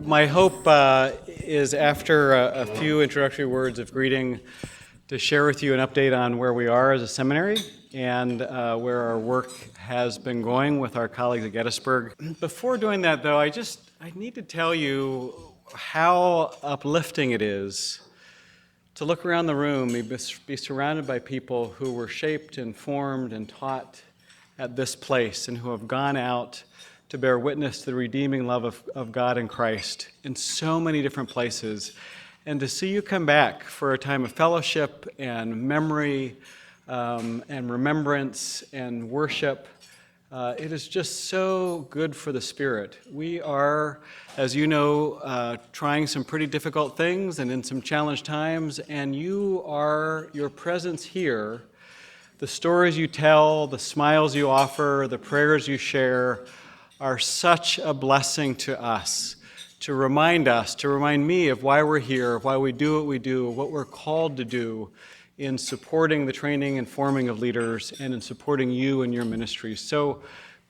My hope is after a few introductory words of greeting to share with you an update on where we are as a seminary and where our work has been going with our colleagues at Gettysburg. Before doing that, though, I need to tell you how uplifting it is to look around the room and be surrounded by people who were shaped and formed and taught at this place and who have gone out to bear witness to the redeeming love of God in Christ in so many different places. And to see you come back for a time of fellowship and memory and remembrance and worship, it is just so good for the spirit. We are, as you know, trying some pretty difficult things and in some challenged times, and your presence here, the stories you tell, the smiles you offer, the prayers you share, are such a blessing to us, to remind me of why we're here, why we do what we do, what we're called to do in supporting the training and forming of leaders and in supporting you and your ministries. So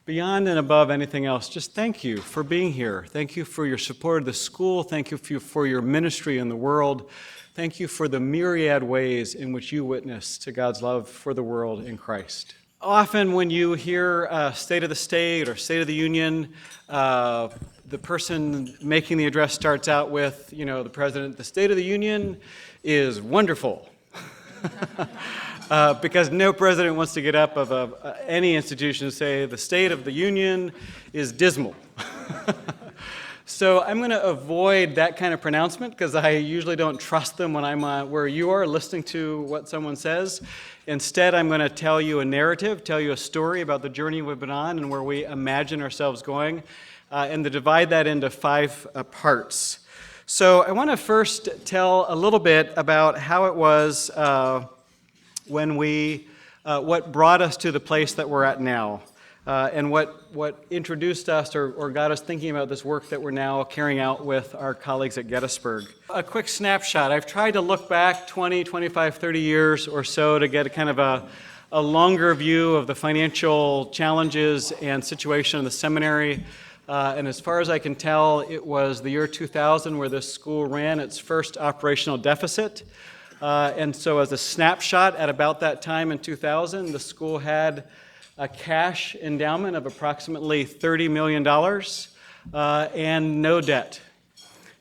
beyond and above anything else, just thank you for being here. Thank you for your support of the school. Thank you for your ministry in the world. Thank you for the myriad ways in which you witness to God's love for the world in Christ. Often when you hear State of the State or State of the Union, the person making the address starts out with, the President, the State of the Union is wonderful. Because no president wants to get up of any institution and say the State of the Union is dismal. So I'm going to avoid that kind of pronouncement because I usually don't trust them when I'm where you are listening to what someone says. Instead, I'm going to tell you a narrative, tell you a story about the journey we've been on and where we imagine ourselves going, and to divide that into 5 parts. So I want to first tell a little bit about how it was when what brought us to the place that we're at now. And what introduced us or got us thinking about this work that we're now carrying out with our colleagues at Gettysburg. A quick snapshot. I've tried to look back 20, 25, 30 years or so to get a kind of a longer view of the financial challenges and situation in the seminary. And as far as I can tell, it was the year 2000 where this school ran its first operational deficit. And so as a snapshot, at about that time in 2000, the school had a cash endowment of approximately $30 million and no debt.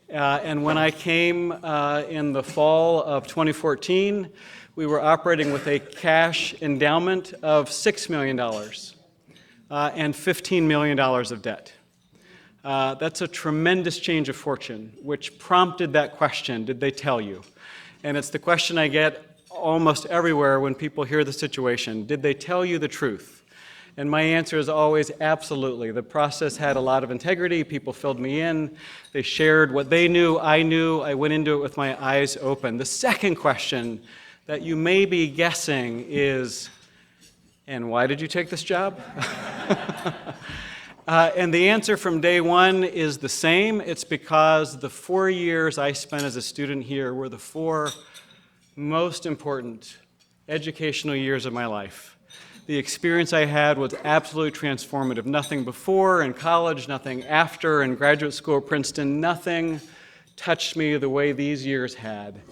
And when I came in the fall of 2014, we were operating with a cash endowment of $6 million and $15 million of debt. That's a tremendous change of fortune, which prompted that question, did they tell you? And it's the question I get almost everywhere when people hear the situation. Did they tell you the truth? And my answer is always absolutely. The process had a lot of integrity. People filled me in. They shared what they knew. I went into it with my eyes open. The second question that you may be guessing is, and why did you take this job? And the answer from day one is the same. It's because the 4 years I spent as a student here were the 4 most important educational years of my life. The experience I had was absolutely transformative. Nothing before in college, nothing after in graduate school at Princeton, nothing touched me the way these years had.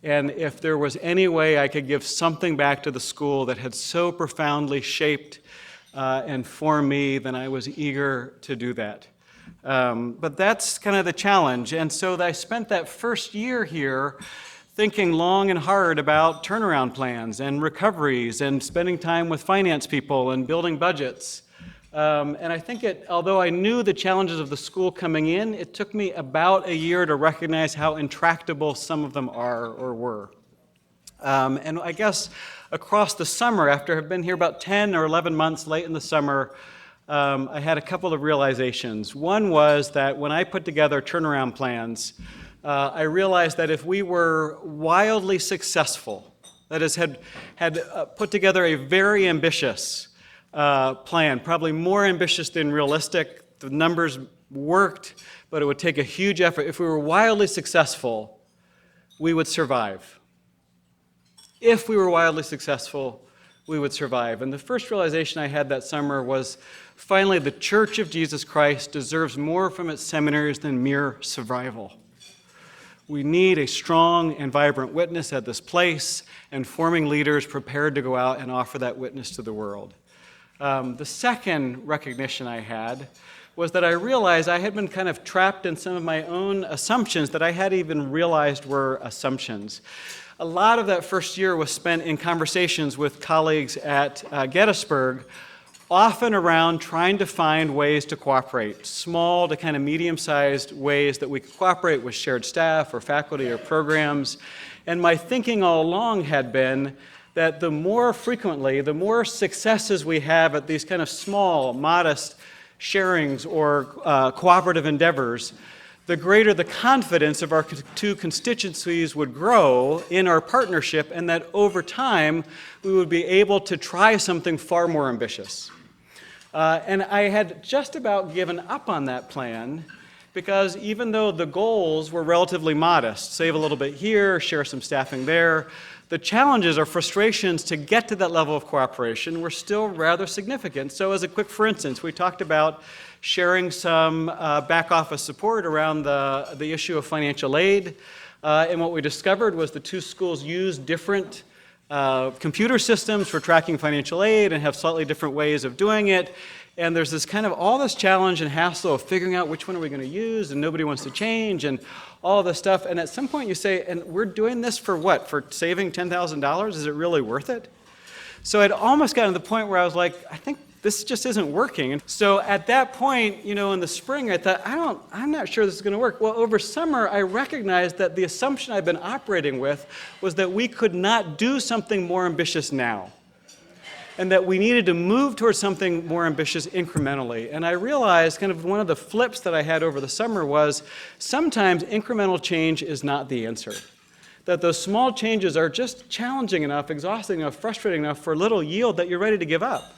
And if there was any way I could give something back to the school that had so profoundly shaped and formed me, then I was eager to do that. But that's kind of the challenge. And so I spent that first year here thinking long and hard about turnaround plans and recoveries and spending time with finance people and building budgets. And I think although I knew the challenges of the school coming in, it took me about a year to recognize how intractable some of them are or were. And I guess across the summer, after I've been here about 10 or 11 months late in the summer, I had a couple of realizations. One was that when I put together turnaround plans, I realized that if we were wildly successful, that is, had put together a very ambitious plan, probably more ambitious than realistic, the numbers worked, but it would take a huge effort. If we were wildly successful, we would survive. If we were wildly successful, we would survive. And the first realization I had that summer was, finally, the Church of Jesus Christ deserves more from its seminaries than mere survival. We need a strong and vibrant witness at this place, and forming leaders prepared to go out and offer that witness to the world. The second recognition I had was that I realized I had been kind of trapped in some of my own assumptions that I hadn't even realized were assumptions. A lot of that first year was spent in conversations with colleagues at Gettysburg, often around trying to find ways to cooperate, small to kind of medium-sized ways that we could cooperate with shared staff or faculty or programs. And my thinking all along had been that the more frequently, the more successes we have at these kind of small, modest sharings or cooperative endeavors, the greater the confidence of our two constituencies would grow in our partnership, and that over time we would be able to try something far more ambitious. And I had just about given up on that plan, because even though the goals were relatively modest, save a little bit here, share some staffing there, the challenges or frustrations to get to that level of cooperation were still rather significant. So as a quick for instance, we talked about sharing some back office support around the issue of financial aid. And what we discovered was the two schools used different computer systems for tracking financial aid and have slightly different ways of doing it. And there's this kind of all this challenge and hassle of figuring out which one are we going to use, and nobody wants to change, and all of this stuff. And at some point you say, and we're doing this for what? For saving $10,000? Is it really worth it? So I'd almost gotten to the point where I was like, I think this just isn't working. And so at that point, in the spring, I thought, I'm not sure this is going to work. Well, over summer, I recognized that the assumption I've been operating with was that we could not do something more ambitious now, and that we needed to move towards something more ambitious incrementally. And I realized kind of one of the flips that I had over the summer was sometimes incremental change is not the answer. That those small changes are just challenging enough, exhausting enough, frustrating enough for a little yield that you're ready to give up.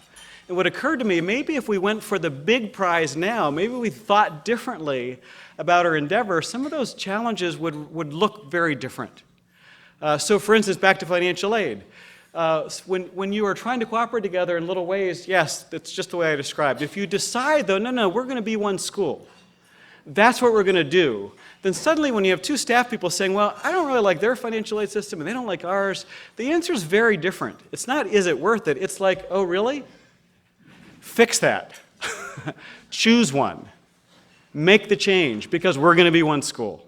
And what occurred to me, maybe if we went for the big prize now, maybe we thought differently about our endeavor, some of those challenges would look very different. So for instance, back to financial aid. When you are trying to cooperate together in little ways, yes, that's just the way I described. If you decide, though, no, we're going to be one school, that's what we're going to do, then suddenly when you have two staff people saying, well, I don't really like their financial aid system and they don't like ours, the answer is very different. It's not, is it worth it? It's like, oh, really? Fix that. Choose one. Make the change, because we're going to be one school.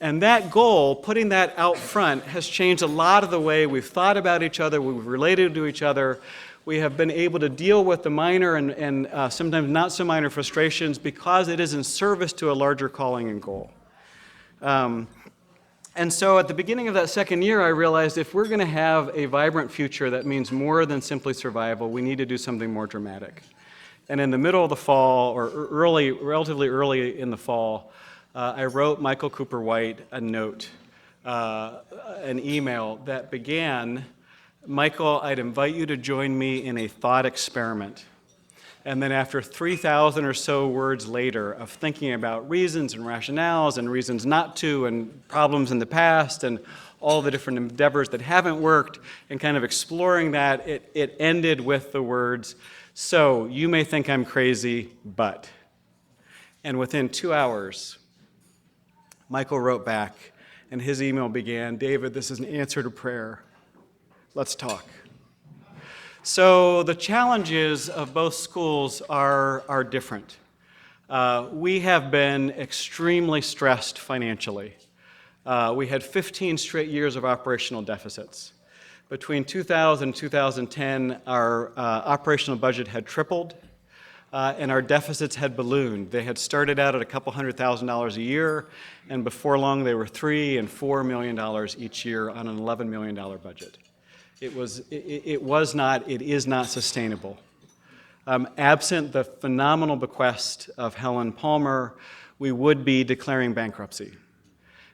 And that goal, putting that out front, has changed a lot of the way we've thought about each other, we've related to each other. We have been able to deal with the minor and sometimes not so minor frustrations because it is in service to a larger calling and goal. And so at the beginning of that second year, I realized if we're going to have a vibrant future that means more than simply survival, we need to do something more dramatic. And in the middle of the fall, or relatively early in the fall, I wrote Michael Cooper White a note, an email that began, Michael, I'd invite you to join me in a thought experiment. And then after 3,000 or so words later of thinking about reasons and rationales and reasons not to and problems in the past and all the different endeavors that haven't worked and kind of exploring that, it ended with the words, so you may think I'm crazy, but. And within 2 hours, Michael wrote back, and his email began, David, this is an answer to prayer. Let's talk. So the challenges of both schools are different. We have been extremely stressed financially. We had 15 straight years of operational deficits. Between 2000 and 2010, our operational budget had tripled. And our deficits had ballooned. They had started out at a couple $100,000 a year, and before long they were $3 and $4 million each year on an $11 million budget. It is not sustainable. Absent the phenomenal bequest of Helen Palmer, we would be declaring bankruptcy.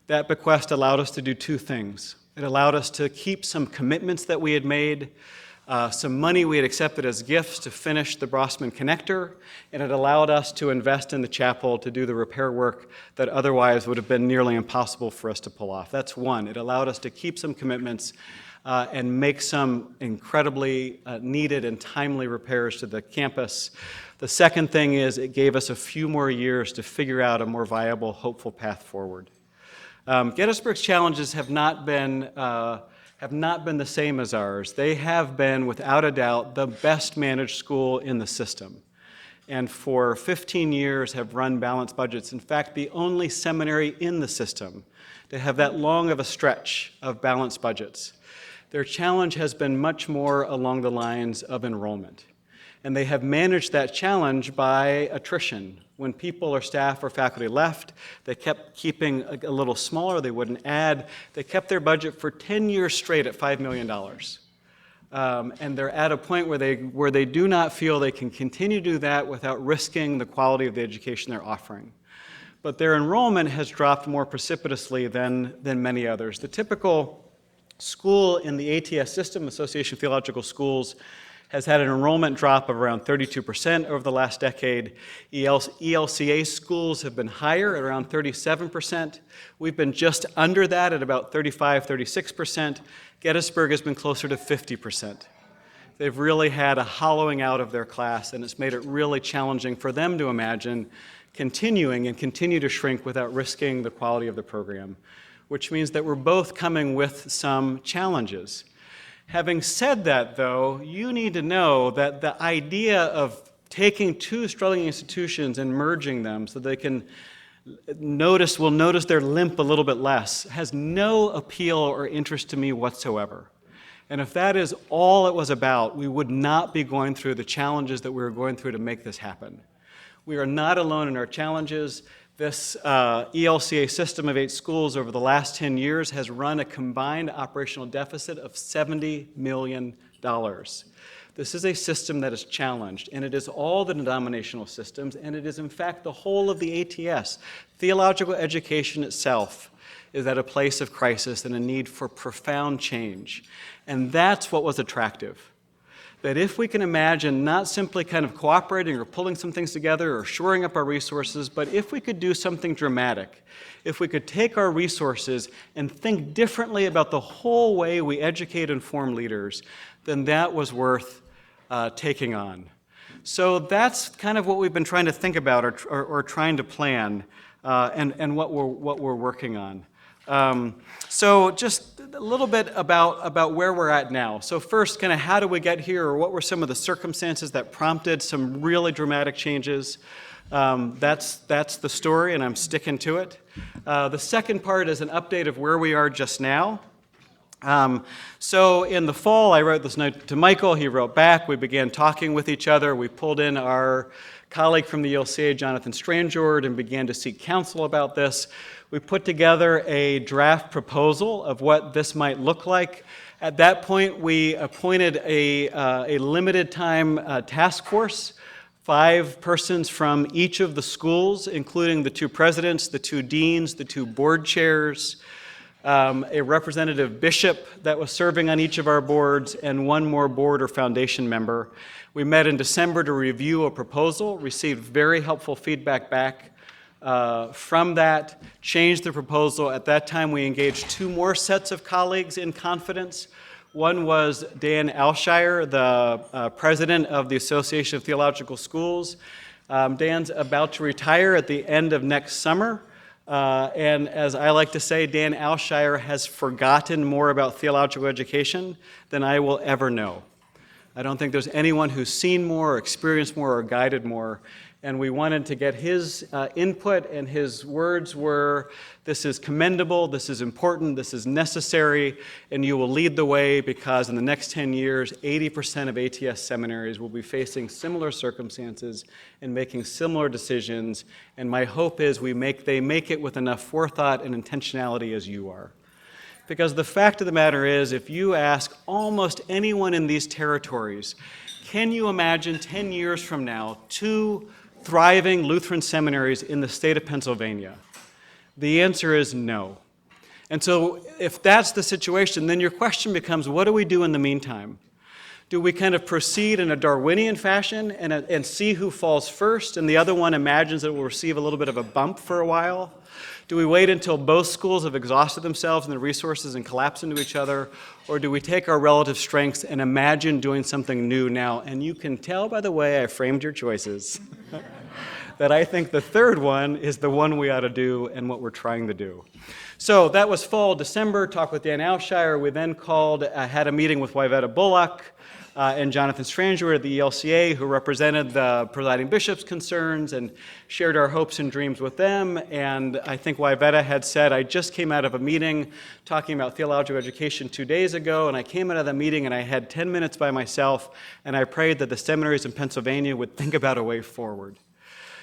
That bequest allowed us to do two things. It allowed us to keep some commitments that we had made, some money we had accepted as gifts to finish the Brossman connector, and it allowed us to invest in the chapel to do the repair work that otherwise would have been nearly impossible for us to pull off. That's one. It allowed us to keep some commitments and make some incredibly needed and timely repairs to the campus. The second thing is it gave us a few more years to figure out a more viable, hopeful path forward. Gettysburg's challenges have not been the same as ours. They have been, without a doubt, the best managed school in the system, and for 15 years have run balanced budgets. In fact, the only seminary in the system to have that long of a stretch of balanced budgets. Their challenge has been much more along the lines of enrollment. And they have managed that challenge by attrition. When people or staff or faculty left, they kept keeping a little smaller, they wouldn't add. They kept their budget for 10 years straight at $5 million. And they're at a point where they do not feel they can continue to do that without risking the quality of the education they're offering. But their enrollment has dropped more precipitously than many others. The typical school in the ATS system, Association of Theological Schools, has had an enrollment drop of around 32% over the last decade. ELCA schools have been higher at around 37%. We've been just under that at about 35, 36%. Gettysburg has been closer to 50%. They've really had a hollowing out of their class, and it's made it really challenging for them to imagine continuing and continue to shrink without risking the quality of the program, which means that we're both coming with some challenges. Having said that, though, you need to know that the idea of taking two struggling institutions and merging them so they can notice their limp a little bit less has no appeal or interest to me whatsoever. And if that is all it was about, we would not be going through the challenges that we were going through to make this happen. We are not alone in our challenges. This ELCA system of 8 schools over the last 10 years has run a combined operational deficit of $70 million. This is a system that is challenged, and it is all the denominational systems, and it is in fact the whole of the ATS. Theological education itself is at a place of crisis and a need for profound change. And that's what was attractive. That if we can imagine not simply kind of cooperating or pulling some things together or shoring up our resources, but if we could do something dramatic, if we could take our resources and think differently about the whole way we educate and form leaders, then that was worth taking on. So that's kind of what we've been trying to think about or trying to plan and what we're working on. So just a little bit about where we're at now. So first, kind of how did we get here, or what were some of the circumstances that prompted some really dramatic changes? That's the story, and I'm sticking to it. The second part is an update of where we are just now. So in the fall, I wrote this note to Michael. He wrote back. We began talking with each other. We pulled in our colleague from the ELCA, Jonathan Stranjord, and began to seek counsel about this. We put together a draft proposal of what this might look like. At that point, we appointed a limited time task force, 5 persons from each of the schools, including the 2 presidents, the 2 deans, the 2 board chairs, a representative bishop that was serving on each of our boards, and 1 more board or foundation member. We met in December to review a proposal, received very helpful feedback back from that, changed the proposal. At that time, we engaged 2 more sets of colleagues in confidence. One was Dan Alshire, the president of the Association of Theological Schools. Dan's about to retire at the end of next summer. And as I like to say, Dan Alshire has forgotten more about theological education than I will ever know. I don't think there's anyone who's seen more, experienced more, or guided more. And we wanted to get his input, and his words were, this is commendable, this is important, this is necessary, and you will lead the way because in the next 10 years, 80% of ATS seminaries will be facing similar circumstances and making similar decisions. And my hope is they make it with enough forethought and intentionality as you are. Because the fact of the matter is, if you ask almost anyone in these territories, can you imagine 10 years from now 2 thriving Lutheran seminaries in the state of Pennsylvania? The answer is no. And so if that's the situation, then your question becomes, what do we do in the meantime? Do we kind of proceed in a Darwinian fashion and see who falls first, and the other one imagines that it will receive a little bit of a bump for a while? Do we wait until both schools have exhausted themselves and their resources and collapse into each other? Or do we take our relative strengths and imagine doing something new now? And you can tell by the way I framed your choices that I think the third one is the one we ought to do and what we're trying to do. So that was fall, December, talked with Dan Alshire. We then had a meeting with Wivetta Bullock and Jonathan Stranger at the ELCA, who represented the presiding bishop's concerns and shared our hopes and dreams with them. And I think Wivetta had said, I just came out of a meeting talking about theological education 2 days ago, and I came out of that meeting and I had 10 minutes by myself, and I prayed that the seminaries in Pennsylvania would think about a way forward.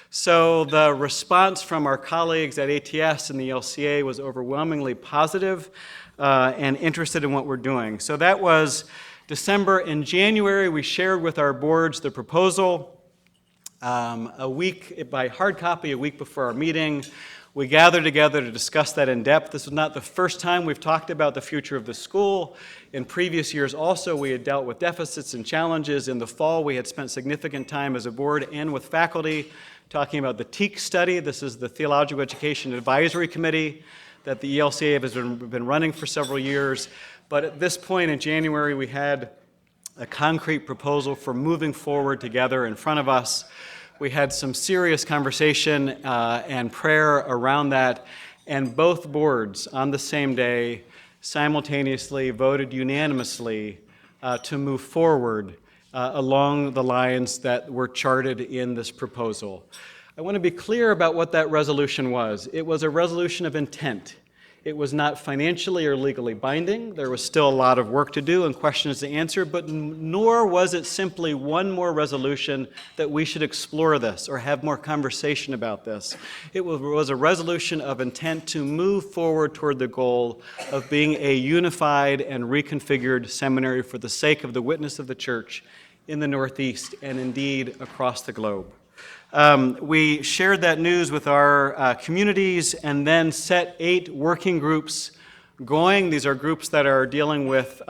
So the response from our colleagues at ATS and the LCA was overwhelmingly positive and interested in what we're doing. So that was December. In January, we shared with our boards the proposal a week by hard copy, a week before our meeting. We gathered together to discuss that in depth. This was not the first time we've talked about the future of the school. In previous years also, we had dealt with deficits and challenges. In the fall, we had spent significant time as a board and with faculty talking about the TEAC study. This is the Theological Education Advisory Committee that the ELCA has been running for several years. But at this point in January, we had a concrete proposal for moving forward together in front of us. We had some serious conversation and prayer around that, and both boards on the same day simultaneously voted unanimously to move forward along the lines that were charted in this proposal. I want to be clear about what that resolution was. It was a resolution of intent. It was not financially or legally binding. There was still a lot of work to do and questions to answer, but nor was it simply one more resolution that we should explore this or have more conversation about this. It was a resolution of intent to move forward toward the goal of being a unified and reconfigured seminary for the sake of the witness of the church in the Northeast and indeed across the globe. We shared that news with our communities and then set 8 working groups going. These are groups that are dealing with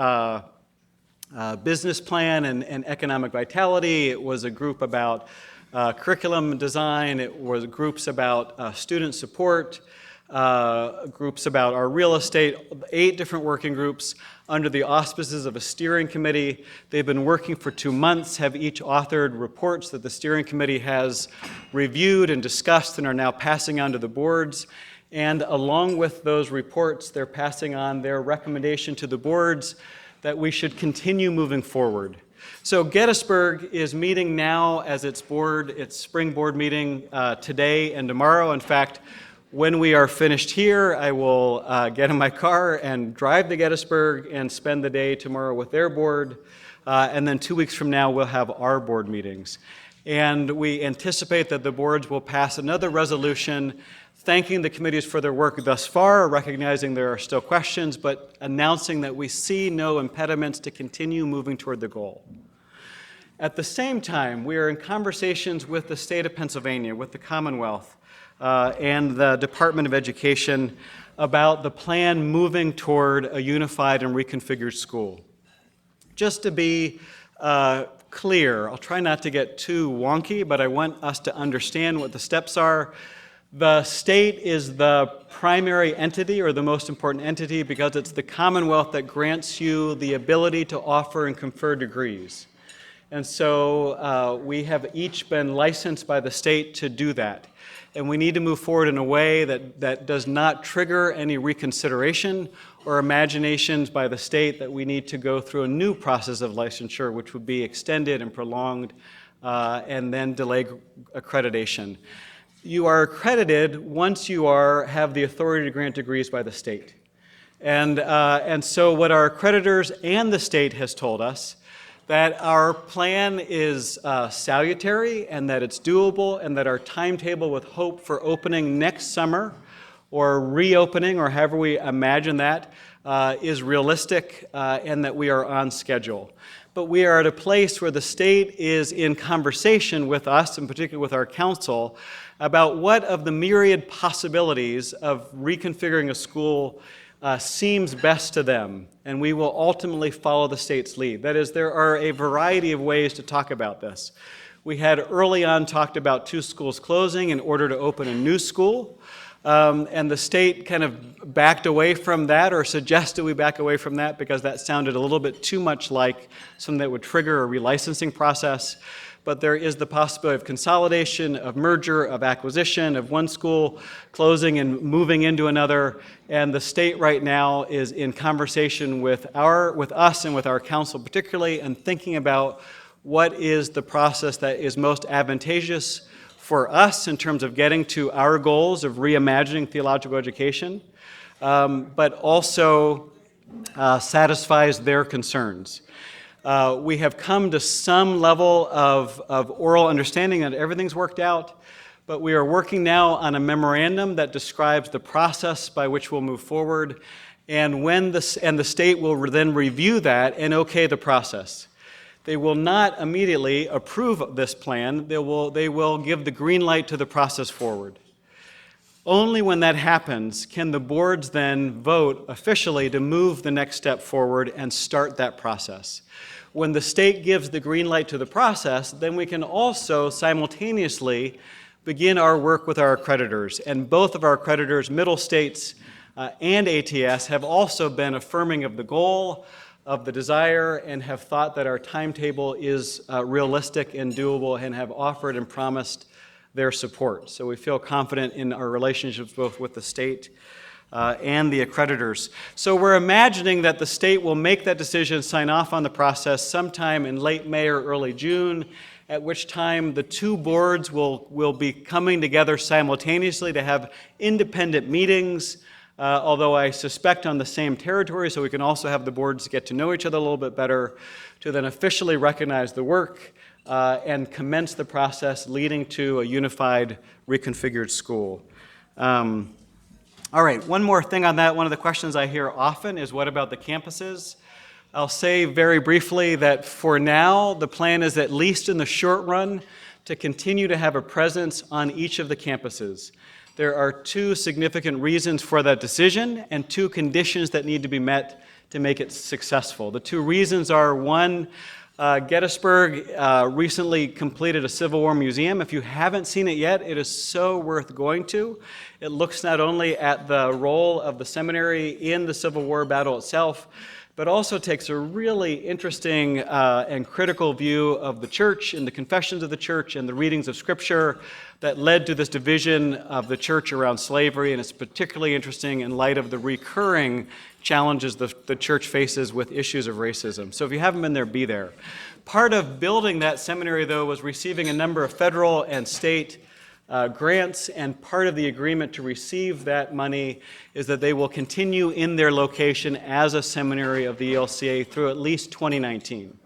business plan and economic vitality. It was a group about curriculum design. It was groups about student support, groups about our real estate, 8 different working groups under the auspices of a steering committee. They've been working for 2 months, have each authored reports that the steering committee has reviewed and discussed and are now passing on to the boards. And along with those reports, they're passing on their recommendation to the boards that we should continue moving forward. So Gettysburg is meeting now as its spring board meeting today and tomorrow. In fact, when we are finished here, I will get in my car and drive to Gettysburg and spend the day tomorrow with their board. And then 2 weeks from now, we'll have our board meetings. And we anticipate that the boards will pass another resolution thanking the committees for their work thus far, recognizing there are still questions, but announcing that we see no impediments to continue moving toward the goal. At the same time, we are in conversations with the state of Pennsylvania, with the Commonwealth, and the Department of Education about the plan moving toward a unified and reconfigured school. Just to be clear, I'll try not to get too wonky, but I want us to understand what the steps are. The state is the primary entity or the most important entity because it's the Commonwealth that grants you the ability to offer and confer degrees. And so we have each been licensed by the state to do that. And we need to move forward in a way that does not trigger any reconsideration or imaginations by the state that we need to go through a new process of licensure, which would be extended and prolonged and then delay accreditation. You are accredited once you have the authority to grant degrees by the state. And so what our accreditors and the state has told us that our plan is salutary and that it's doable and that our timetable with hope for opening next summer or reopening or however we imagine that is realistic and that we are on schedule. But we are at a place where the state is in conversation with us, and particularly with our council, about what of the myriad possibilities of reconfiguring a school seems best to them. and we will ultimately follow the state's lead. That is, there are a variety of ways to talk about this. We had early on talked about 2 schools closing in order to open a new school, and the state kind of backed away from that, or suggested we back away from that, because that sounded a little bit too much like something that would trigger a relicensing process. But there is the possibility of consolidation, of merger, of acquisition, of one school closing and moving into another. And the state right now is in conversation with us and with our council particularly, and thinking about what is the process that is most advantageous for us in terms of getting to our goals of reimagining theological education, but also satisfies their concerns. We have come to some level of oral understanding that everything's worked out, but we are working now on a memorandum that describes the process by which we'll move forward, and the state will then review that and okay the process. They will not immediately approve this plan. They will give the green light to the process forward. Only when that happens can the boards then vote officially to move the next step forward and start that process. When the state gives the green light to the process, then we can also simultaneously begin our work with our accreditors. And both of our accreditors, Middle States and ATS, have also been affirming of the goal, of the desire, and have thought that our timetable is realistic and doable, and have offered and promised their support. So we feel confident in our relationships both with the state and the accreditors. So we're imagining that the state will make that decision, sign off on the process sometime in late May or early June, at which time the 2 boards will be coming together simultaneously to have independent meetings, although I suspect on the same territory, so we can also have the boards get to know each other a little bit better, to then officially recognize the work and commence the process leading to a unified, reconfigured school. All right, one more thing on that. One of the questions I hear often is, what about the campuses? I'll say very briefly that for now, the plan is, at least in the short run, to continue to have a presence on each of the campuses. There are 2 significant reasons for that decision and 2 conditions that need to be met to make it successful. The 2 reasons are, one, Gettysburg recently completed a Civil War museum. If you haven't seen it yet, it is so worth going to. It looks not only at the role of the seminary in the Civil War battle itself, but also takes a really interesting and critical view of the church and the confessions of the church and the readings of Scripture that led to this division of the church around slavery. And it's particularly interesting in light of the recurring challenges the church faces with issues of racism. So if you haven't been there, be there. Part of building that seminary, though, was receiving a number of federal and state grants, and part of the agreement to receive that money is that they will continue in their location as a seminary of the ELCA through at least 2019.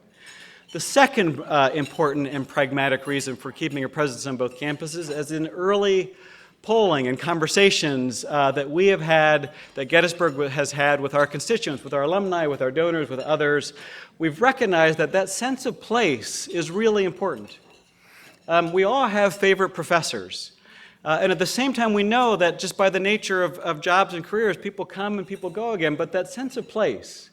The second important and pragmatic reason for keeping a presence on both campuses is in early polling and conversations that we have had, that Gettysburg has had with our constituents, with our alumni, with our donors, with others. We've recognized that that sense of place is really important. We all have favorite professors. And at the same time, we know that just by the nature of jobs and careers, people come and people go again, but that sense of place,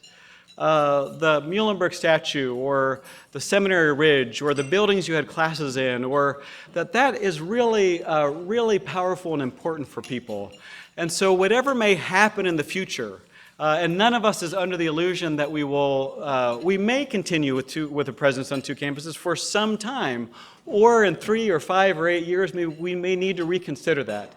the Muhlenberg statue or the Seminary Ridge or the buildings you had classes in, or that is really, really powerful and important for people. And so whatever may happen in the future, and none of us is under the illusion that we may continue with a presence on 2 campuses for some time, or in 3 or 5 or 8 years, we may need to reconsider that.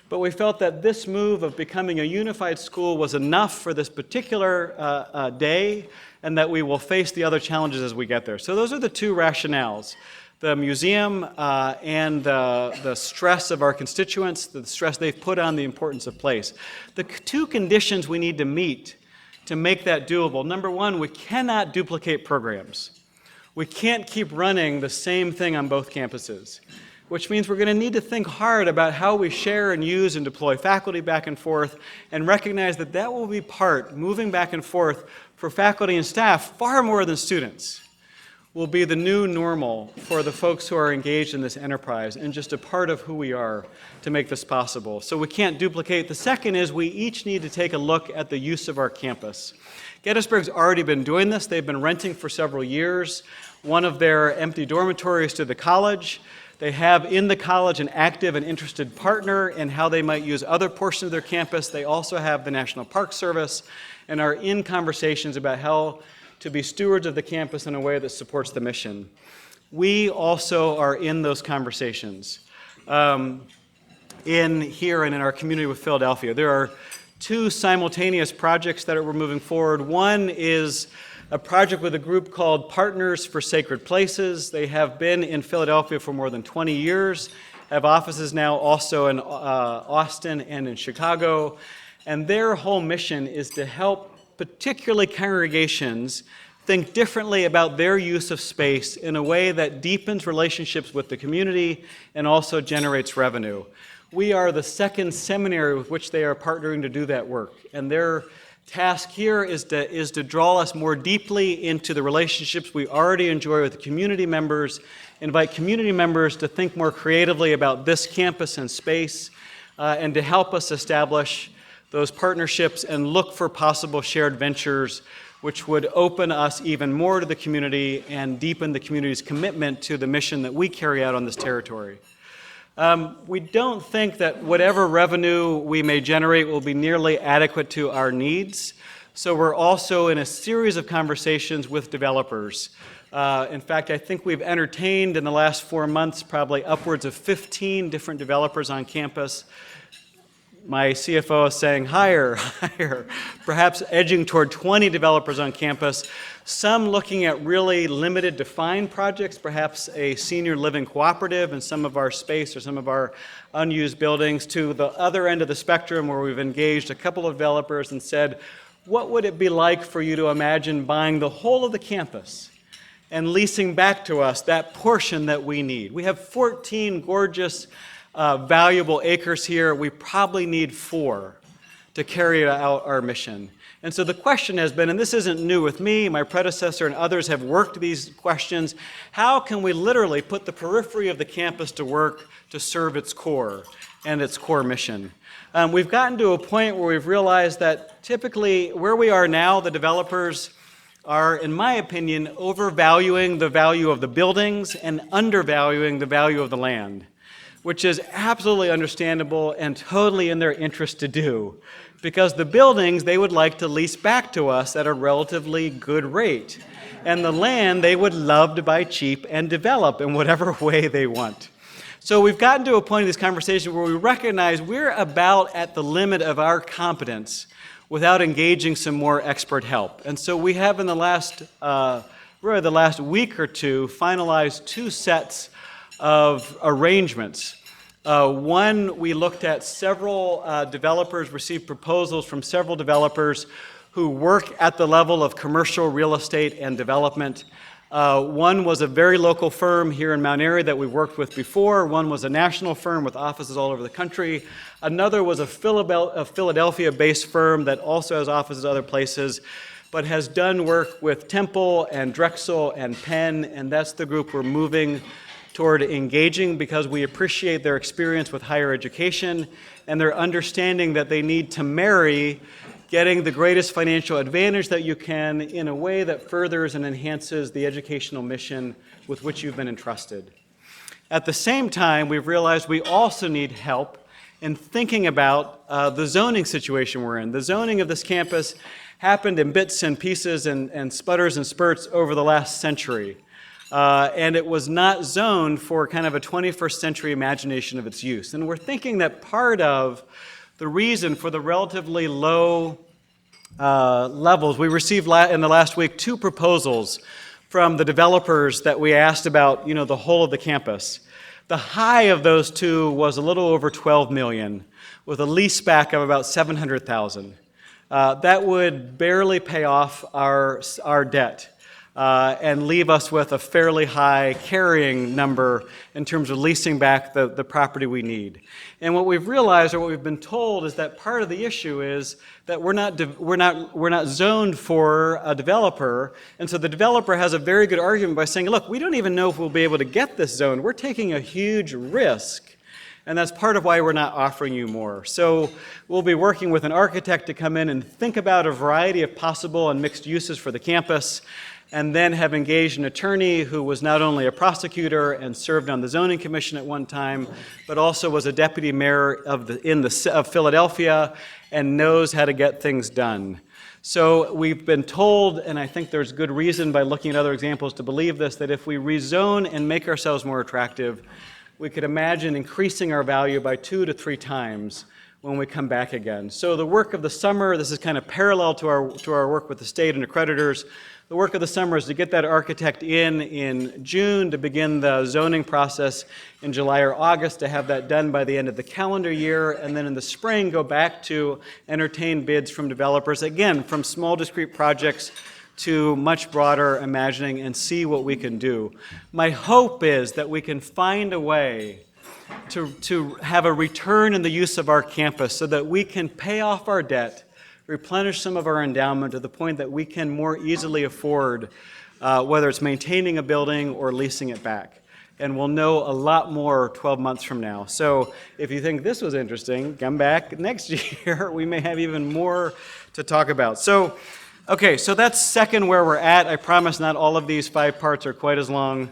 But we felt that this move of becoming a unified school was enough for this particular day, and that we will face the other challenges as we get there. So those are the 2 rationales. The museum and the stress of our constituents, the stress they've put on the importance of place. The 2 conditions we need to meet to make that doable. Number 1, we cannot duplicate programs. We can't keep running the same thing on both campuses, which means we're going to need to think hard about how we share and use and deploy faculty back and forth, and recognize that that will be moving back and forth for faculty and staff far more than students, will be the new normal for the folks who are engaged in this enterprise, and just a part of who we are to make this possible. So we can't duplicate. The second is we each need to take a look at the use of our campus. Gettysburg's already been doing this. They've been renting for several years one of their empty dormitories to the college. They have in the college an active and interested partner in how they might use other portions of their campus. They also have the National Park Service and are in conversations about how to be stewards of the campus in a way that supports the mission. We also are in those conversations in here and in our community with Philadelphia. There are two simultaneous projects that we're moving forward. One is a project with a group called Partners for Sacred Places. They have been in Philadelphia for more than 20 years, have offices now also in Austin and in Chicago, and their whole mission is to help particularly congregations think differently about their use of space in a way that deepens relationships with the community and also generates revenue. We are the second seminary with which they are partnering to do that work, and their task here is to draw us more deeply into the relationships we already enjoy with the community members, invite community members to think more creatively about this campus and space, and to help us establish those partnerships and look for possible shared ventures which would open us even more to the community and deepen the community's commitment to the mission that we carry out on this territory. We don't think that whatever revenue we may generate will be nearly adequate to our needs, so we're also in a series of conversations with developers. In fact, I think we've entertained in the last 4 months probably upwards of 15 different developers on campus. My CFO is saying higher, higher, perhaps edging toward 20 developers on campus, some looking at really limited defined projects, perhaps a senior living cooperative in some of our space or some of our unused buildings, to the other end of the spectrum where we've engaged a couple of developers and said, what would it be like for you to imagine buying the whole of the campus and leasing back to us that portion that we need? We have 14 gorgeous valuable acres here. We probably need 4 to carry out our mission. And so the question has been, and this isn't new with me, my predecessor and others have worked these questions, how can we literally put the periphery of the campus to work to serve its core and its core mission? We've gotten to a point where we've realized that typically where we are now, the developers are, in my opinion, overvaluing the value of the buildings and undervaluing the value of the land, which is absolutely understandable and totally in their interest to do, because the buildings they would like to lease back to us at a relatively good rate, and the land they would love to buy cheap and develop in whatever way they want. So we've gotten to a point in this conversation where we recognize we're about at the limit of our competence without engaging some more expert help. And so we have in the last week or two finalized 2 sets of arrangements. One, we looked at several developers, received proposals from several developers who work at the level of commercial real estate and development. One was a very local firm here in Mount Airy that we've worked with before. One was a national firm with offices all over the country. Another was a Philadelphia-based firm that also has offices other places, but has done work with Temple and Drexel and Penn, and that's the group we're moving toward engaging because we appreciate their experience with higher education and their understanding that they need to marry getting the greatest financial advantage that you can in a way that furthers and enhances the educational mission with which you've been entrusted. At the same time, we've realized we also need help in thinking about the zoning situation we're in. The zoning of this campus happened in bits and pieces and sputters and spurts over the last century. And it was not zoned for kind of a 21st century imagination of its use. And we're thinking that part of the reason for the relatively low levels, we received in the last week 2 proposals from the developers that we asked about, the whole of the campus. The high of those 2 was a little over $12 million, with a lease back of about $700,000. That would barely pay off our debt. And leave us with a fairly high carrying number in terms of leasing back the property we need. And what we've realized, or what we've been told, is that part of the issue is that we're not zoned for a developer, and so the developer has a very good argument by saying, look, we don't even know if we'll be able to get this zone. We're taking a huge risk And that's part of why we're not offering you more. So we'll be working with an architect to come in and think about a variety of possible and mixed uses for the campus, and then have engaged an attorney who was not only a prosecutor and served on the zoning commission at one time, but also was a deputy mayor of Philadelphia and knows how to get things done. So we've been told, and I think there's good reason by looking at other examples to believe this, that if we rezone and make ourselves more attractive, we could imagine increasing our value by 2 to 3 times when we come back again. So the work of the summer, this is kind of parallel to our work with the state and accreditors. The work of the summer is to get that architect in June, to begin the zoning process in July or August, to have that done by the end of the calendar year, and then in the spring go back to entertain bids from developers, again, from small discrete projects to much broader imagining, and see what we can do. My hope is that we can find a way to have a return in the use of our campus so that we can pay off our debt, replenish some of our endowment to the point that we can more easily afford whether it's maintaining a building or leasing it back. And we'll know a lot more 12 months from now. So if you think this was interesting, come back next year. We may have even more to talk about. So, okay, so that's second where we're at. I promise not all of these 5 parts are quite as long.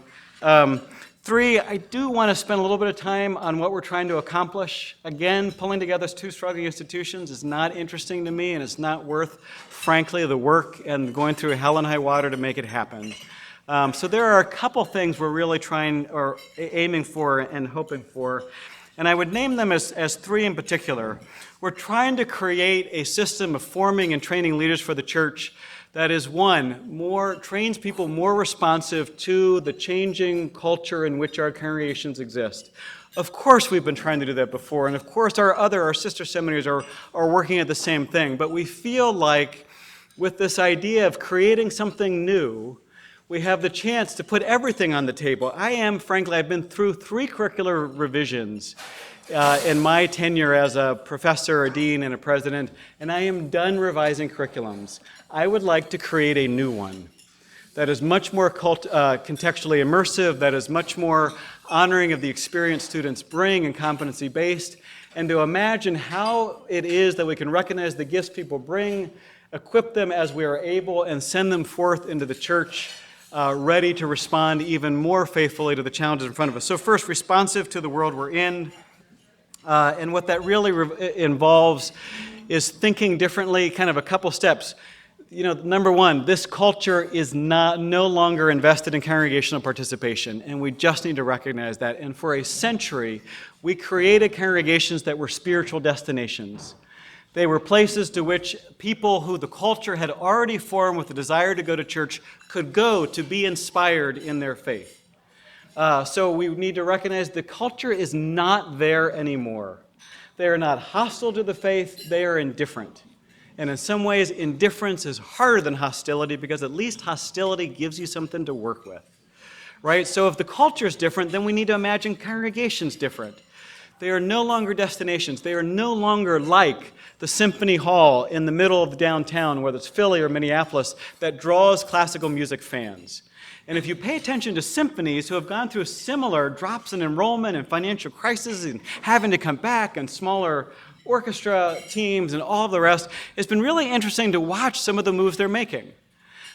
3, I do want to spend a little bit of time on what we're trying to accomplish. Again, pulling together 2 struggling institutions is not interesting to me, and it's not worth, frankly, the work and going through hell and high water to make it happen. So there are a couple things we're really trying or aiming for and hoping for, and I would name them as 3 in particular. We're trying to create a system of forming and training leaders for the church that is, 1, trains people more responsive to the changing culture in which our congregations exist. Of course, we've been trying to do that before, and of course, our sister seminaries are working at the same thing. But we feel like with this idea of creating something new, we have the chance to put everything on the table. Frankly, I've been through 3 curricular revisions in my tenure as a professor, a dean, and a president, and I am done revising curriculums. I would like to create a new one that is much more contextually immersive, that is much more honoring of the experience students bring and competency-based, and to imagine how it is that we can recognize the gifts people bring, equip them as we are able, and send them forth into the church ready to respond even more faithfully to the challenges in front of us. So first, responsive to the world we're in. And what that really involves is thinking differently, kind of a couple steps. Number 1, this culture is no longer invested in congregational participation, and we just need to recognize that. And for a century, we created congregations that were spiritual destinations. They were places to which people who the culture had already formed with the desire to go to church could go to be inspired in their faith. So we need to recognize the culture is not there anymore. They are not hostile to the faith, they are indifferent. And in some ways, indifference is harder than hostility because at least hostility gives you something to work with, right? So if the culture is different, then we need to imagine congregations different. They are no longer destinations. They are no longer like the symphony hall in the middle of downtown, whether it's Philly or Minneapolis, that draws classical music fans. And if you pay attention to symphonies who have gone through similar drops in enrollment and financial crises and having to come back and smaller orchestra teams and all the rest, it's been really interesting to watch some of the moves they're making.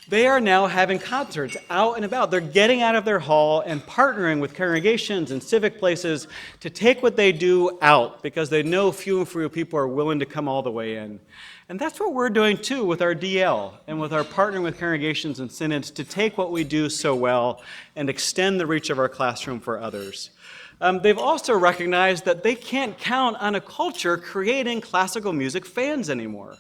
They are now having concerts out and about. They're getting out of their hall and partnering with congregations and civic places to take what they do out because they know few and few people are willing to come all the way in. And that's what we're doing too with our DL and with our partnering with congregations and synods to take what we do so well and extend the reach of our classroom for others. They've also recognized that they can't count on a culture creating classical music fans anymore.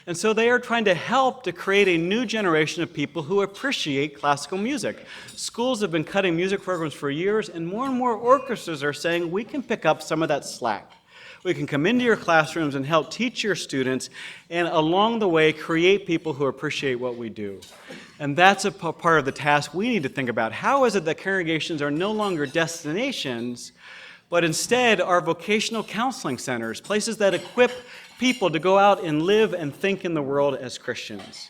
And so they are trying to help to create a new generation of people who appreciate classical music. Schools have been cutting music programs for years, and more orchestras are saying we can pick up some of that slack. We can come into your classrooms and help teach your students, and along the way, create people who appreciate what we do. And that's a part of the task we need to think about. How is it that congregations are no longer destinations, but instead are vocational counseling centers, places that equip people to go out and live and think in the world as Christians?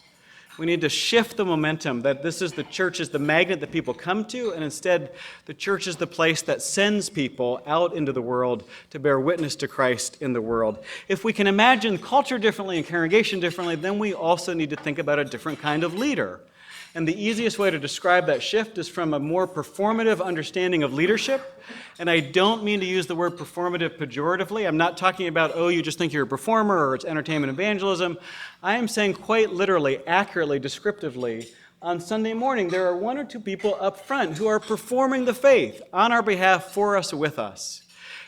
We need to shift the momentum that the church is the magnet that people come to, and instead the church is the place that sends people out into the world to bear witness to Christ in the world. If we can imagine culture differently and congregation differently, then we also need to think about a different kind of leader. And the easiest way to describe that shift is from a more performative understanding of leadership. And I don't mean to use the word performative pejoratively. I'm not talking about, oh, you just think you're a performer or it's entertainment evangelism. I am saying quite literally, accurately, descriptively, on Sunday morning, there are one or two people up front who are performing the faith on our behalf, for us, with us.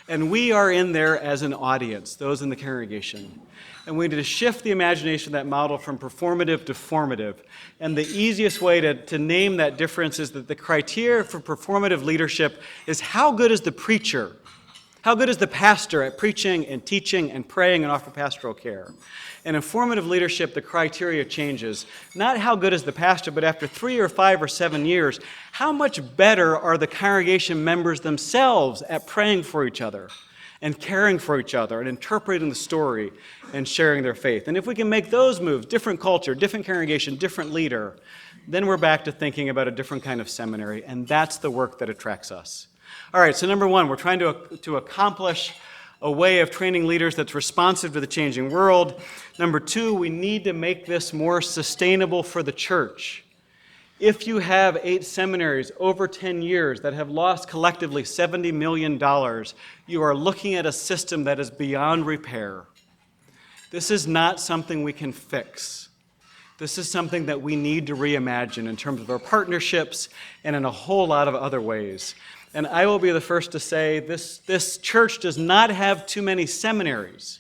And we are in there as an audience, those in the congregation. And we need to shift the imagination of that model from performative to formative. And the easiest way to name that difference is that the criteria for performative leadership is how good is the preacher? How good is the pastor at preaching and teaching and praying and offering pastoral care? And in formative leadership, the criteria changes. Not how good is the pastor, but after 3 or 5 or 7 years, how much better are the congregation members themselves at praying for each other and caring for each other and interpreting the story and sharing their faith? And if we can make those moves, different culture, different congregation, different leader, then we're back to thinking about a different kind of seminary, and that's the work that attracts us. All right, so number one, we're trying to accomplish a way of training leaders that's responsive to the changing world. Number two, we need to make this more sustainable for the church. If you have 8 seminaries over 10 years that have lost collectively $70 million, you are looking at a system that is beyond repair. This is not something we can fix. This is something that we need to reimagine in terms of our partnerships and in a whole lot of other ways. And I will be the first to say this church does not have too many seminaries.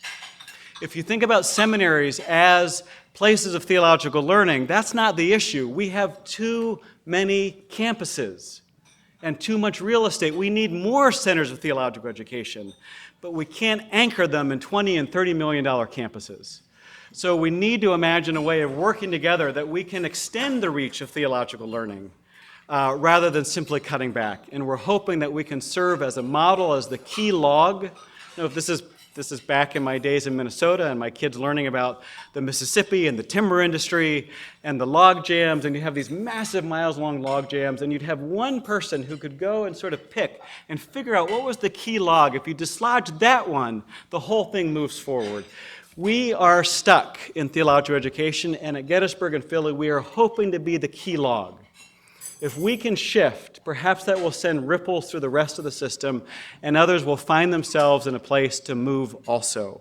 If you think about seminaries as places of theological learning, that's not the issue. We have too many campuses and too much real estate. We need more centers of theological education, but we can't anchor them in $20 and $30 million campuses. So we need to imagine a way of working together that we can extend the reach of theological learning rather than simply cutting back. And we're hoping that we can serve as a model, as the key log. You know, if this is back in my days in Minnesota and my kids learning about the Mississippi and the timber industry and the log jams, and you have these massive miles-long log jams, and you'd have one person who could go and sort of pick and figure out what was the key log. If you dislodge that one, the whole thing moves forward. We are stuck in theological education, and at Gettysburg and Philly, we are hoping to be the key log. If we can shift, perhaps that will send ripples through the rest of the system, and others will find themselves in a place to move also.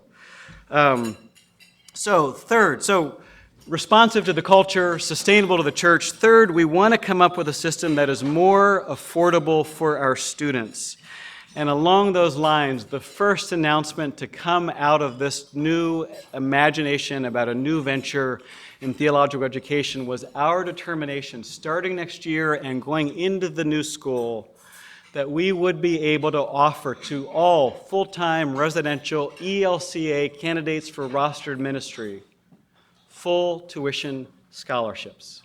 So responsive to the culture, sustainable to the church. Third, we want to come up with a system that is more affordable for our students. And along those lines, the first announcement to come out of this new imagination about a new venture in theological education was our determination, starting next year and going into the new school, that we would be able to offer to all full-time residential ELCA candidates for rostered ministry full tuition scholarships.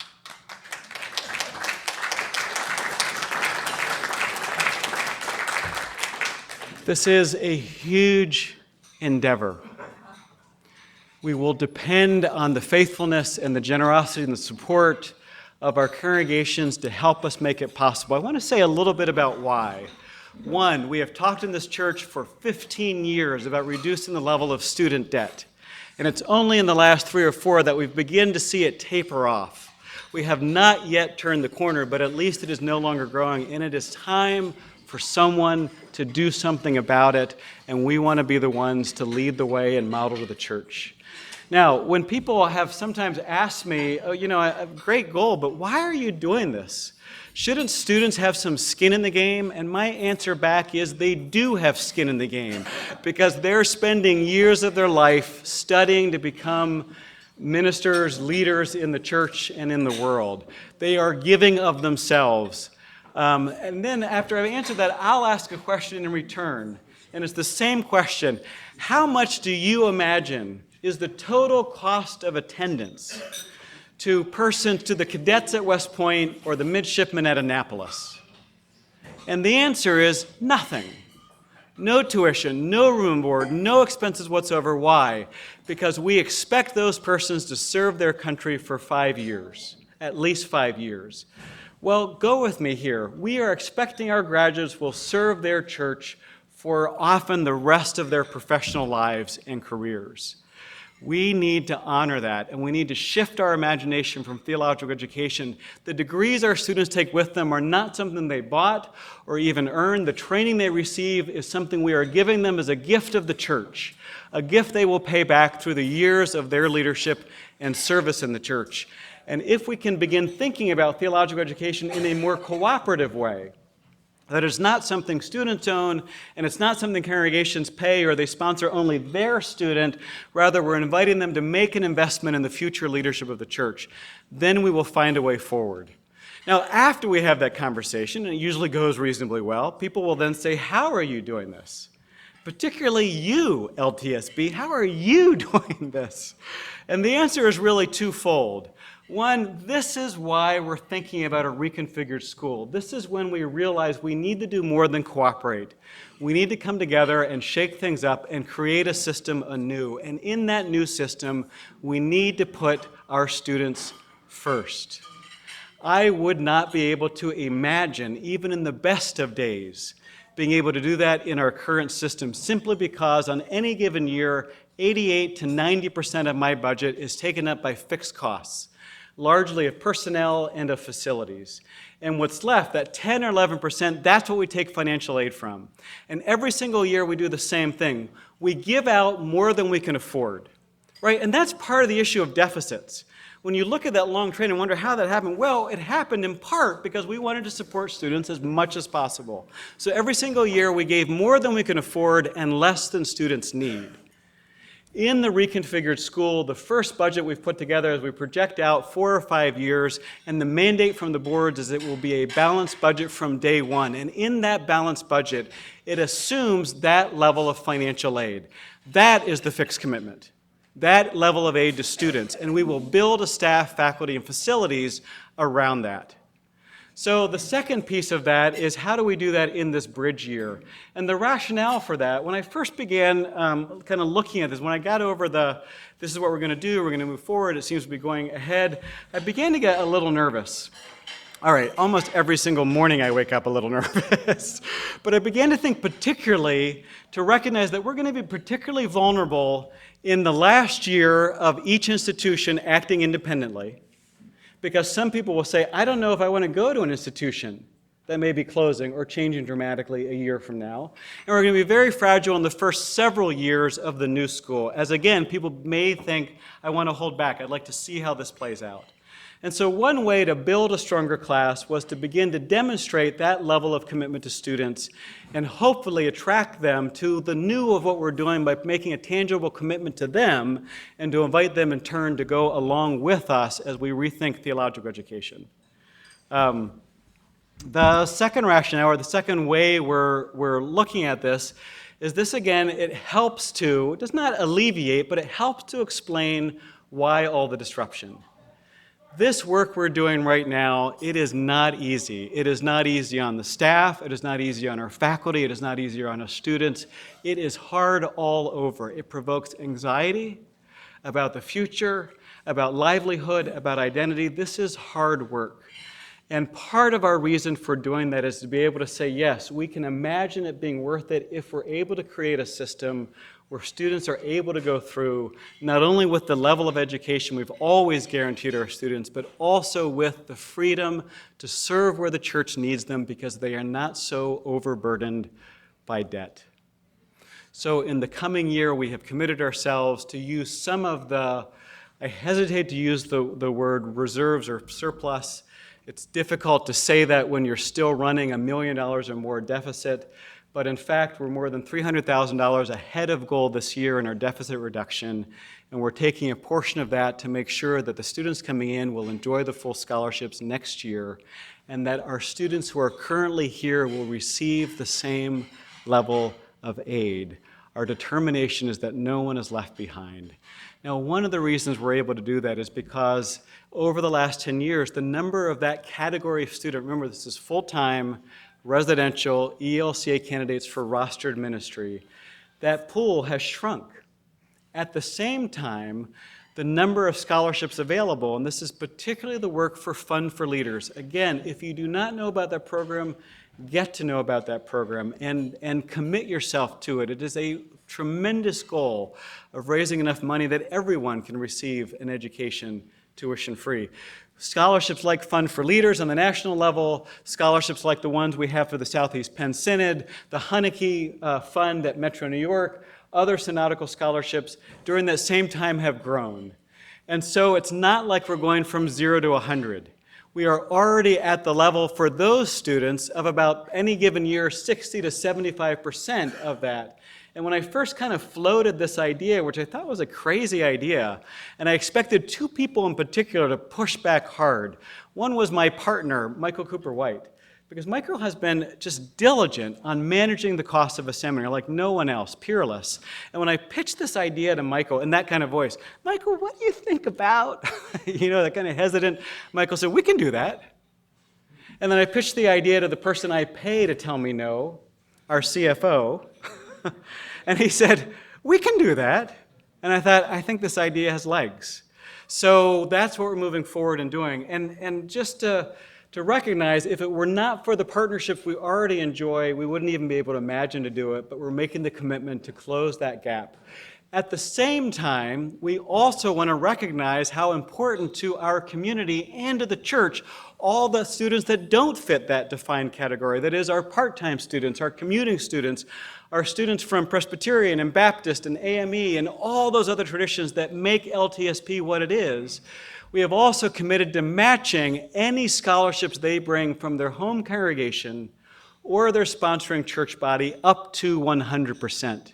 This is a huge endeavor. We will depend on the faithfulness and the generosity and the support of our congregations to help us make it possible. I want to say a little bit about why. One, we have talked in this church for 15 years about reducing the level of student debt. And it's only in the last 3 or 4 that we've begun to see it taper off. We have not yet turned the corner, but at least it is no longer growing, and it is time for someone to do something about it, and we want to be the ones to lead the way and model to the church. Now, when people have sometimes asked me, oh, you know, a great goal, but why are you doing this? Shouldn't students have some skin in the game? And my answer back is they do have skin in the game because they're spending years of their life studying to become ministers, leaders in the church and in the world. They are giving of themselves. And then after I've answered that, I'll ask a question in return. And it's the same question. How much do you imagine is the total cost of attendance to the cadets at West Point or the midshipmen at Annapolis? And the answer is nothing. No tuition, no room and board, no expenses whatsoever. Why? Because we expect those persons to serve their country for 5 years, at least 5 years. Well, go with me here. We are expecting our graduates will serve their church for often the rest of their professional lives and careers. We need to honor that, and we need to shift our imagination from theological education. The degrees our students take with them are not something they bought or even earned. The training they receive is something we are giving them as a gift of the church, a gift they will pay back through the years of their leadership and service in the church. And if we can begin thinking about theological education in a more cooperative way, that is not something students own, and it's not something congregations pay or they sponsor only their student. Rather, we're inviting them to make an investment in the future leadership of the church. Then we will find a way forward. Now, after we have that conversation, and it usually goes reasonably well, people will then say, how are you doing this? Particularly you, LTSP, how are you doing this? And the answer is really twofold. One, this is why we're thinking about a reconfigured school. This is when we realize we need to do more than cooperate. We need to come together and shake things up and create a system anew. And in that new system, we need to put our students first. I would not be able to imagine, even in the best of days, being able to do that in our current system, simply because on any given year, 88 to 90% of my budget is taken up by fixed costs, largely of personnel and of facilities. And what's left, that 10 or 11%, that's what we take financial aid from. And every single year we do the same thing. We give out more than we can afford, right? And that's part of the issue of deficits. When you look at that long trend and wonder how that happened, well, it happened in part because we wanted to support students as much as possible. So every single year we gave more than we can afford and less than students need. In the reconfigured school, the first budget we've put together as we project out 4 or 5 years, and the mandate from the boards is it will be a balanced budget from day one. And in that balanced budget, it assumes that level of financial aid. That is the fixed commitment, that level of aid to students. And we will build a staff, faculty, and facilities around that. So the second piece of that is how do we do that in this bridge year? And the rationale for that, when I first began kind of looking at this, when I got over this is what we're going to do, we're going to move forward, it seems to be going ahead, I began to get a little nervous. All right, almost every single morning I wake up a little nervous. But I began to think particularly to recognize that we're going to be particularly vulnerable in the last year of each institution acting independently. Because some people will say, I don't know if I want to go to an institution that may be closing or changing dramatically a year from now. And we're going to be very fragile in the first several years of the new school. As again, people may think, I want to hold back. I'd like to see how this plays out. And so one way to build a stronger class was to begin to demonstrate that level of commitment to students and hopefully attract them to the new of what we're doing by making a tangible commitment to them and to invite them in turn to go along with us as we rethink theological education. The second rationale, or the second way we're looking at this, is this again, it helps to, it does not alleviate, but it helps to explain why all the disruption. This work we're doing right now, it is not easy. It is not easy on the staff. It is not easy on our faculty. It is not easy on our students. It is hard all over. It provokes anxiety about the future, about livelihood, about identity. This is hard work. And part of our reason for doing that is to be able to say, yes, we can imagine it being worth it if we're able to create a system where students are able to go through not only with the level of education we've always guaranteed our students, but also with the freedom to serve where the church needs them because they are not so overburdened by debt. So in the coming year, we have committed ourselves to use some of the, I hesitate to use the word reserves or surplus. It's difficult to say that when you're still running $1 million or more deficit. But in fact, we're more than $300,000 ahead of goal this year in our deficit reduction, and we're taking a portion of that to make sure that the students coming in will enjoy the full scholarships next year, and that our students who are currently here will receive the same level of aid. Our determination is that no one is left behind. Now, one of the reasons we're able to do that is because over the last 10 years, the number of that category of student, remember this is full-time, residential ELCA candidates for rostered ministry, that pool has shrunk. At the same time, the number of scholarships available, and this is particularly the work for Fund for Leaders. Again, if you do not know about that program, get to know about that program and commit yourself to it. It is a tremendous goal of raising enough money that everyone can receive an education tuition-free. Scholarships like Fund for Leaders on the national level, scholarships like the ones we have for the Southeast Penn Synod, the Haneke Fund at Metro New York, other synodical scholarships during that same time have grown. And so it's not like we're going from 0 to 100. We are already at the level for those students of about any given year 60 to 75% of that. And when I first kind of floated this idea, which I thought was a crazy idea, and I expected two people in particular to push back hard. One was my partner, Michael Cooper White, because Michael has been just diligent on managing the cost of a seminary like no one else, peerless. And when I pitched this idea to Michael in that kind of voice, Michael, what do you think about? That kind of hesitant. Michael said, we can do that. And then I pitched the idea to the person I pay to tell me no, our CFO. And he said, we can do that. And I thought, I think this idea has legs. So that's what we're moving forward and doing. And just to recognize, if it were not for the partnerships we already enjoy, we wouldn't even be able to imagine to do it, but we're making the commitment to close that gap. At the same time, we also want to recognize how important to our community and to the church all the students that don't fit that defined category, that is, our part-time students, our commuting students, our students from Presbyterian and Baptist and AME and all those other traditions that make LTSP what it is. We have also committed to matching any scholarships they bring from their home congregation or their sponsoring church body up to 100%.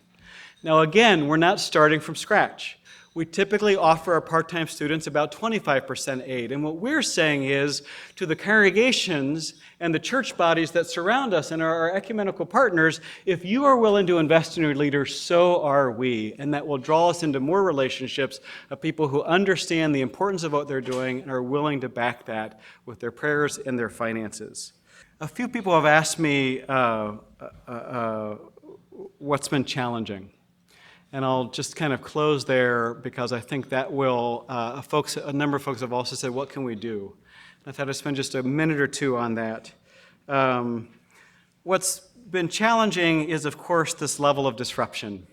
Now again, we're not starting from scratch. We typically offer our part-time students about 25% aid. And what we're saying is to the congregations and the church bodies that surround us and are our ecumenical partners, if you are willing to invest in your leaders, so are we. And that will draw us into more relationships of people who understand the importance of what they're doing and are willing to back that with their prayers and their finances. A few people have asked me what's been challenging. And I'll just kind of close there because I think that will, a number of folks have also said, what can we do? And I thought I'd spend just a minute or two on that. What's been challenging is, of course, this level of disruption.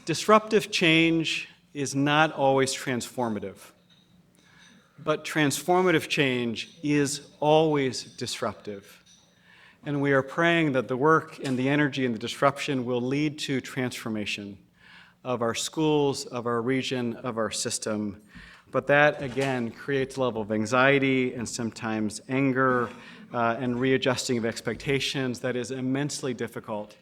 Disruptive change is not always transformative, but transformative change is always disruptive. And we are praying that the work and the energy and the disruption will lead to transformation of our schools, of our region, of our system. But that, again, creates a level of anxiety and sometimes anger and readjusting of expectations that is immensely difficult.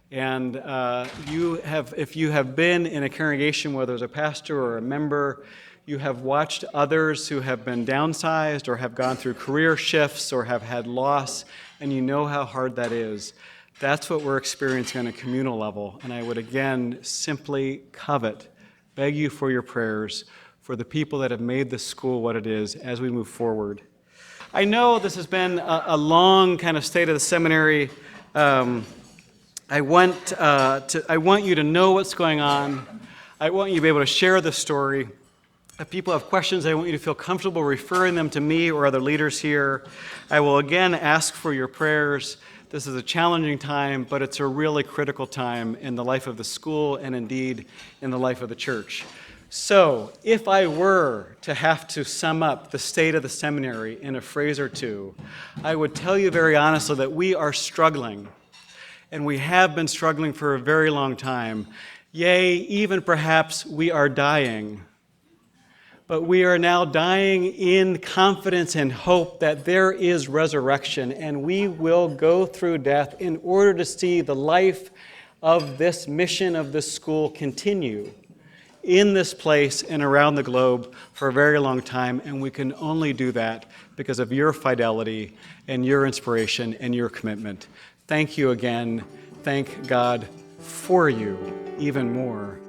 And if you have been in a congregation where there's a pastor or a member, you have watched others who have been downsized or have gone through career shifts or have had loss, and you know how hard that is. That's what we're experiencing on a communal level. And I would again simply beg you for your prayers for the people that have made this school what it is as we move forward. I know this has been a long kind of state of the seminary. I want you to know what's going on. I want you to be able to share the story. If people have questions, I want you to feel comfortable referring them to me or other leaders here. I will again ask for your prayers. This is a challenging time, but it's a really critical time in the life of the school and indeed in the life of the church. So, if I were to have to sum up the state of the seminary in a phrase or two, I would tell you very honestly that we are struggling, and we have been struggling for a very long time. Yea, even perhaps we are dying. But we are now dying in confidence and hope that there is resurrection, and we will go through death in order to see the life of this mission of this school continue in this place and around the globe for a very long time, and we can only do that because of your fidelity and your inspiration and your commitment. Thank you again. Thank God for you even more.